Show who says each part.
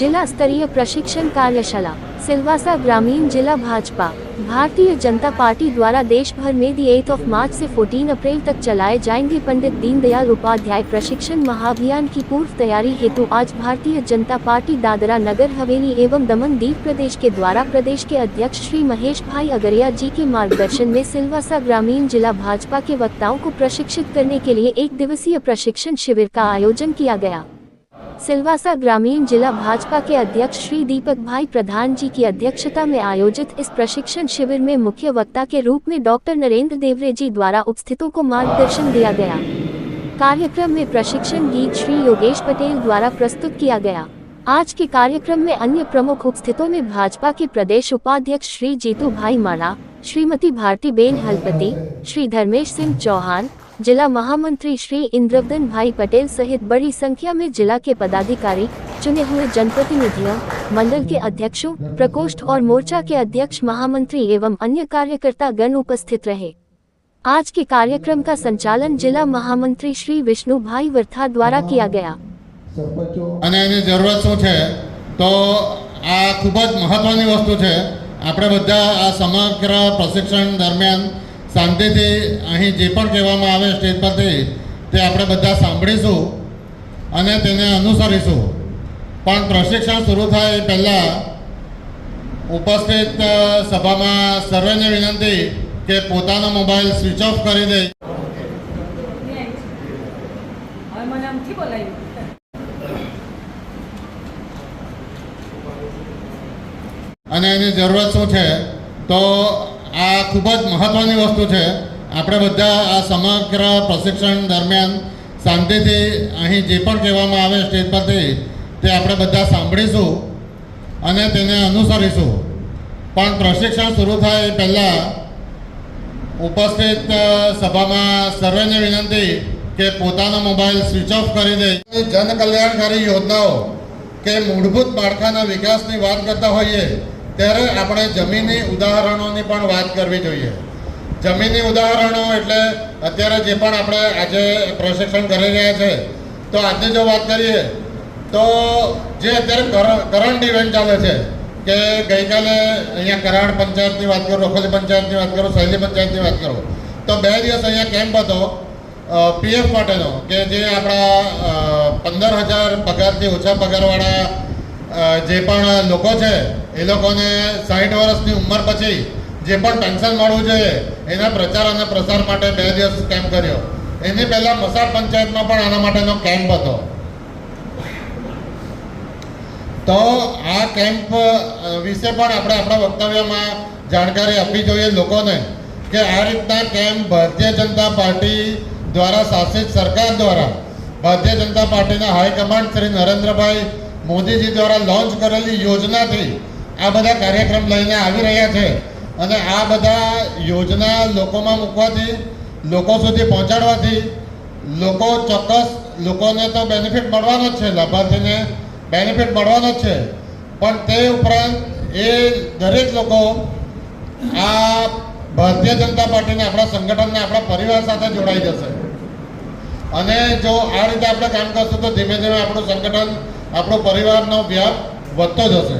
Speaker 1: जिला स्तरीय प्रशिक्षण कार्यशाला सिलवासा ग्रामीण जिला भाजपा भारतीय जनता पार्टी द्वारा देश भर में 8 मार्च से 14 अप्रैल तक चलाए जाएंगे पंडित दीनदयाल उपाध्याय प्रशिक्षण महाअभियान की पूर्व तैयारी हेतु आज भारतीय जनता पार्टी दादरा नगर हवेली एवं दमन दीव प्रदेश के द्वारा प्रदेश के अध्यक्ष श्री महेश भाई अगरिया जी के मार्गदर्शन में सिलवासा ग्रामीण जिला भाजपा के वक्ताओं को प्रशिक्षित करने के लिए 1 दिवसीय प्रशिक्षण शिविर का आयोजन किया गया। सिलवासा ग्रामीण जिला भाजपा के अध्यक्ष श्री दीपक भाई प्रधान जी की अध्यक्षता में आयोजित इस प्रशिक्षण शिविर में मुख्य वक्ता के रूप में डॉक्टर नरेंद्र देवरे जी द्वारा उपस्थितों को मार्गदर्शन दिया गया। कार्यक्रम में प्रशिक्षण गीत श्री योगेश पटेल द्वारा प्रस्तुत किया गया। आज के कार्यक्रम में अन्य प्रमुख उपस्थितों में भाजपा के प्रदेश उपाध्यक्ष श्री जीतू भाई माला, श्रीमती भारती बेन हलपति, श्री धर्मेश सिंह चौहान, जिला महामंत्री श्री इंद्रवदन भाई पटेल सहित बड़ी संख्या में जिला के पदाधिकारी, चुने हुए जनप्रतिनिधियों, मंडल के अध्यक्षों, प्रकोष्ठ और मोर्चा के अध्यक्ष, महामंत्री एवं अन्य कार्यकर्ता गण उपस्थित रहे। आज के कार्यक्रम का संचालन जिला महामंत्री श्री विष्णु भाई वर्था द्वारा किया गया।
Speaker 2: जरूरत शू है तो आ खूब महत्वनी वस्तु है। આપણે બધા આ સમગ્ર પ્રશિક્ષણ દરમિયાન શાંતિથી અહીં જે પણ કહેવામાં આવે સ્ટેજ પરથી તે આપણે બધા સાંભળીશું અને તેને અનુસરીશું। પણ પ્રશિક્ષણ શરૂ થાય એ પહેલાં ઉપસ્થિત સભામાં સર્વેને વિનંતી કે પોતાનો મોબાઈલ સ્વિચ ઓફ કરી દે। અને એની જરૂરત શું છે તો આ ખૂબ જ મહત્ત્વની વસ્તુ છે। આપણે બધા આ સમગ્ર પ્રશિક્ષણ દરમિયાન શાંતિથી અહીં જે પણ કહેવામાં આવે સ્ટેજ પરથી તે આપણે બધા સાંભળીશું અને તેને અનુસરીશું। પણ પ્રશિક્ષણ શરૂ થાય એ પહેલાં ઉપસ્થિત સભામાં સર્વેને વિનંતી કે પોતાનો મોબાઈલ સ્વિચ ઓફ કરી દે। જનકલ્યાણકારી યોજનાઓ કે મૂળભૂત માળખાના વિકાસની વાત કરતા હોઈએ ત્યારે આપણે જમીની ઉદાહરણોની પણ વાત કરવી જોઈએ। જમીની ઉદાહરણો એટલે અત્યારે જે પણ આપણે આજે પ્રશિક્ષણ કરી રહ્યા છે તો આજે જો વાત કરીએ તો જે અત્યારે કરંટ ઇવેન્ટ ચાલે છે કે ગઈકાલે અહીંયા કરાડ પંચાયતની વાત કરું, રખોલી પંચાયતની વાત કરું, સહેલી પંચાયતની વાત કરું તો 2 દિવસ અહીંયા કેમ્પ હતો પીએફ માટેનો કે જે આપણા 15,000 પગારથી ઓછા પગારવાળા જે પણ લોકો છે એ લોકોને 60 વર્ષની ઉંમર પછી જે પણ પેન્શન મળવું જોઈએ એના પ્રચાર અને પ્રસાર માટે 2 દિવસ કેમ્પ કર્યો। એની પહેલાં મસાડ પંચાયતમાં પણ આના માટેનો કેમ્પ હતો। તો આ કેમ્પ વિશે પણ આપણે આપણા વક્તવ્યમાં જાણકારી આપવી જોઈએ લોકોને કે આ રીતના કેમ્પ ભારતીય જનતા પાર્ટી દ્વારા શાસિત સરકાર દ્વારા ભારતીય જનતા પાર્ટીના હાઈકમાન્ડ શ્રી નરેન્દ્રભાઈ મોદીજી द्वारा लॉन्च करेली योजना थी आ बधा कार्यक्रम लईने आवी रह्या छे अने आ बधा योजना लोकोमां मूकवाथी लोको सुधी पहोंचाडवाथी लोको चोक्कस लोकोने तो बेनिफिट मळवानो ज छे, लाभार्थीने बेनिफिट मळवानो ज छे, पण ते उपरांत ए दरेक लोको आ भारतीय जनता पार्टीने आपणा संगठनने आपणा परिवार साथे जोडाई जशे अने जो आ रीते आपणे काम करशुं तो धीमे धीमे आपणुं संगठन આપણો પરિવારનો વ્યાપ વધતો જશે।